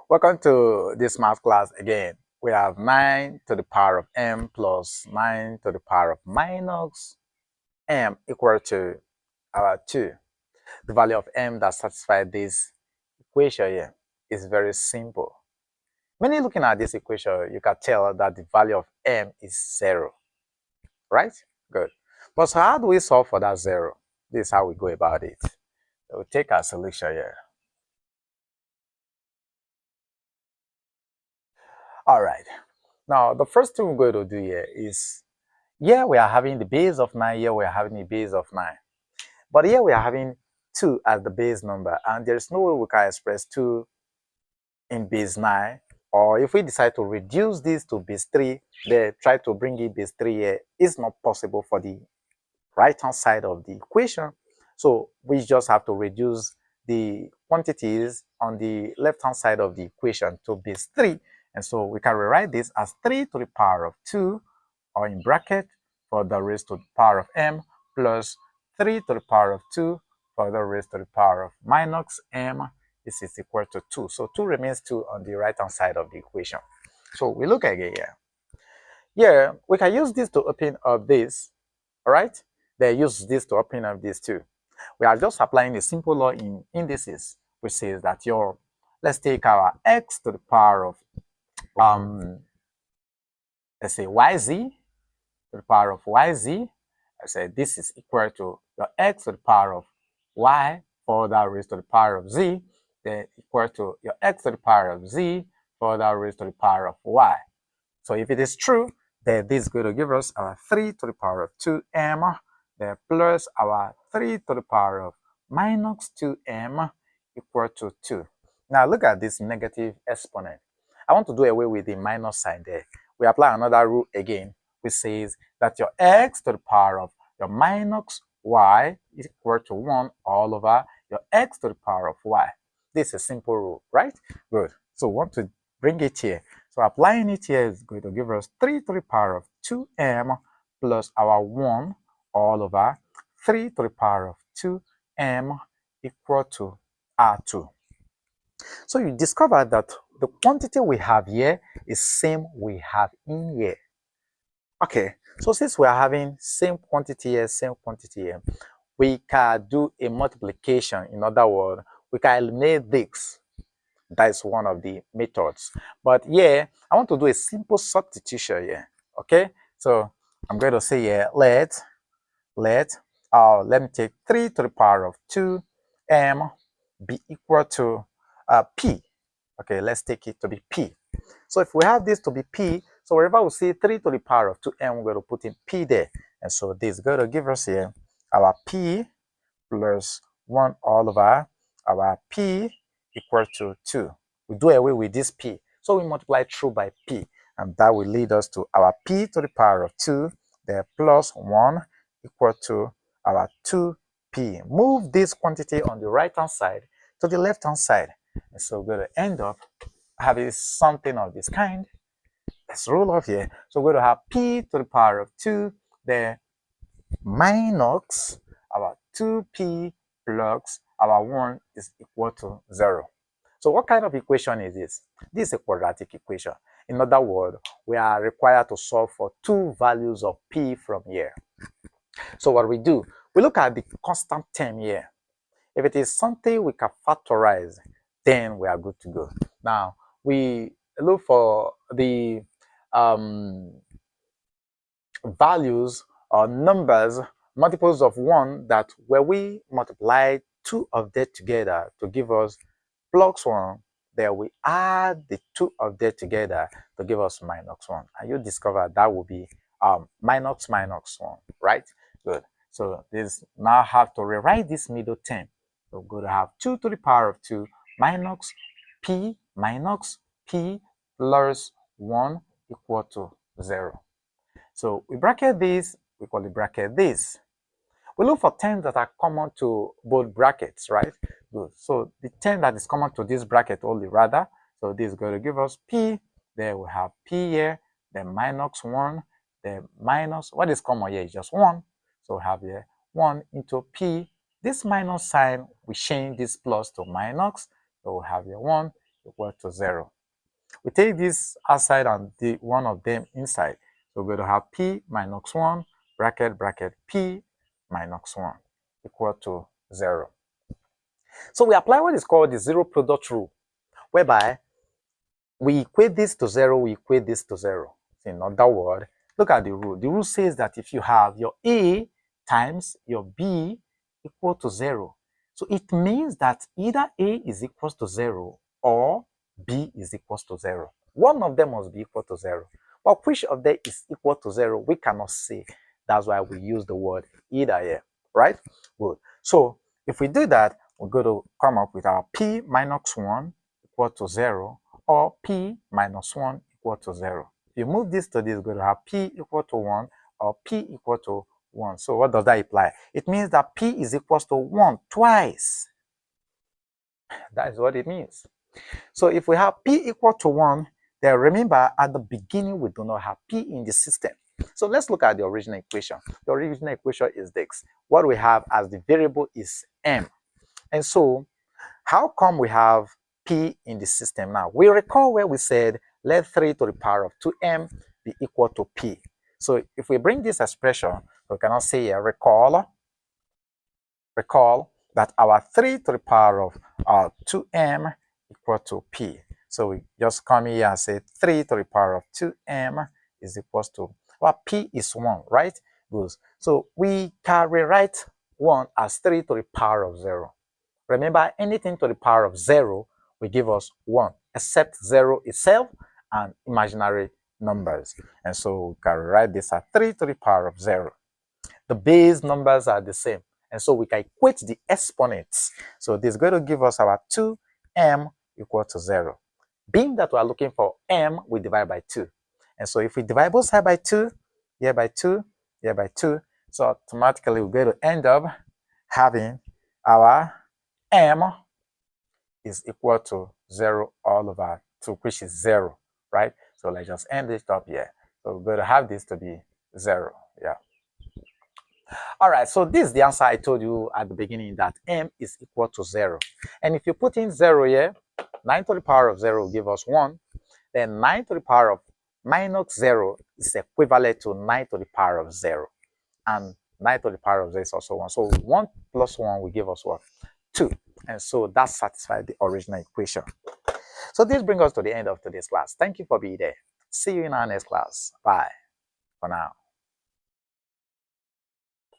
Welcome to this math class again. We have 9 to the power of m plus 9 to the power of minus m equal to our 2. The value of m that satisfies this equation here is very simple. When you're looking at this equation, you can tell that the value of m is 0, right? Good. But so how do we solve for that 0? This is how we go about it. We'll take our solution here. All right. Now, the first thing we're going to do here is, here we are having the base of 9, here we are having the base of 9. But here we are having 2 as the base number, and there's no way we can express 2 in base 9. Or if we decide to reduce this to base 3, then try to bring in base 3 here, it's not possible for the right-hand side of the equation. So we just have to reduce the quantities on the left-hand side of the equation to base 3. And so we can rewrite this as 3 to the power of 2, or in bracket, for the raised to the power of m, plus 3 to the power of 2 for the raised to the power of minus m. This is equal to 2. So 2 remains 2 on the right-hand side of the equation. So we look again here. Here, we can use this to open up this, all right? Then use this to open up this too. We are just applying a simple law in indices, which says that let's take our x to the power of, let's say yz to the power of yz. I said this is equal to your x to the power of y for that raised to the power of z, then equal to your x to the power of z for that raised to the power of y. So if it is true, then this is going to give us our 3 to the power of 2m, then plus our 3 to the power of minus 2m equal to 2. Now look at this negative exponent. I want to do away with the minus sign there. We apply another rule again, which says that your x to the power of your minus y is equal to 1 all over your x to the power of y. This is a simple rule, right? Good. So we want to bring it here. So applying it here is going to give us 3 to the power of 2m plus our 1 all over 3 to the power of 2m equal to R2. So you discover that the quantity we have here is same we have in here. Okay, so since we are having same quantity here, we can do a multiplication. In other words, we can eliminate this. That is one of the methods. But yeah, I want to do a simple substitution here. Okay, so I'm going to say here, let me take 3 to the power of 2m be equal to p. Okay, let's take it to be p. So if we have this to be p, so wherever we see 3 to the power of 2m, we're going to put in p there. And so this is going to give us here our p plus 1 all over our p equal to 2. We do away with this p. So we multiply through by p. And that will lead us to our p to the power of 2, then plus 1 equal to our 2p. Move this quantity on the right-hand side to the left-hand side. And so we're going to end up having something of this kind. Let's roll off here. So we're going to have p to the power of 2, then minus our 2p plus our 1 is equal to 0. So what kind of equation is this? This is a quadratic equation. In other words, we are required to solve for 2 values of p from here. So what we do, we look at the constant term here. If it is something we can factorize, then we are good to go. Now, we look for the values or numbers, multiples of 1, that where we multiply 2 of them together to give us plus 1, then we add the 2 of them together to give us minus 1. And you discover that will be minus 1, right? Good. So this now have to rewrite this middle term. So we're going to have 2 to the power of 2 minus p plus 1 equal to 0. So we bracket this, we call it bracket this. We look for terms that are common to both brackets, right? Good. So the term that is common to this bracket only, rather. So this is going to give us p. There we have p here, then minus 1, then minus, what is common here is just 1. So we have here 1 into p. This minus sign, we change this plus to minus. So we have here 1 equal to 0. We take this outside and the one of them inside. So we're going to have p minus 1 bracket p minus 1 equal to 0. So we apply what is called the zero product rule, whereby we equate this to 0, we equate this to 0. In other words, look at the rule. The rule says that if you have your A times your B equal to 0, so it means that either A is equal to 0 or B is equal to 0. One of them must be equal to 0. But which of them is equal to 0, we cannot say. That's why we use the word either here, right? Good. So if we do that, we're going to come up with our P minus 1 equal to 0, or p minus 1 equal to 0. If you move this to this, we're going to have p equal to 1 or p equal to 1. So what does that imply? It means that p is equal to 1 twice. That is what it means. So if we have p equal to 1, then remember at the beginning we do not have p in the system. So let's look at the original equation. The original equation is this. What we have as the variable is m. And so how come we have p in the system now? We recall where we said let 3 to the power of 2m be equal to p. So if we bring this expression, we cannot say here, recall that our 3 to the power of 2m equal to p. So we just come here and say 3 to the power of 2m is equal to, well, p is 1, right? Good. So we can rewrite 1 as 3 to the power of 0. Remember, anything to the power of 0 will give us 1, except 0 itself and imaginary numbers. And so we can write this as 3 to the power of 0. The base numbers are the same. And so we can equate the exponents. So this is going to give us our 2m equal to 0. Being that we are looking for m, we divide by 2. And so if we divide both sides by 2, here by 2, here by 2, so automatically we're going to end up having our m is equal to 0 all over 2, which is 0, right? So let's just end it up here. So we're going to have this to be 0, yeah. All right, so this is the answer I told you at the beginning, that m is equal to 0. And if you put in 0 here, 9 to the power of 0 will give us 1. Then 9 to the power of minus 0 is equivalent to 9 to the power of 0. And 9 to the power of 0 is also 1. So 1 plus 1 will give us what? 2. And so that satisfies the original equation. So this brings us to the end of today's class. Thank you for being there. See you in our next class. Bye for now.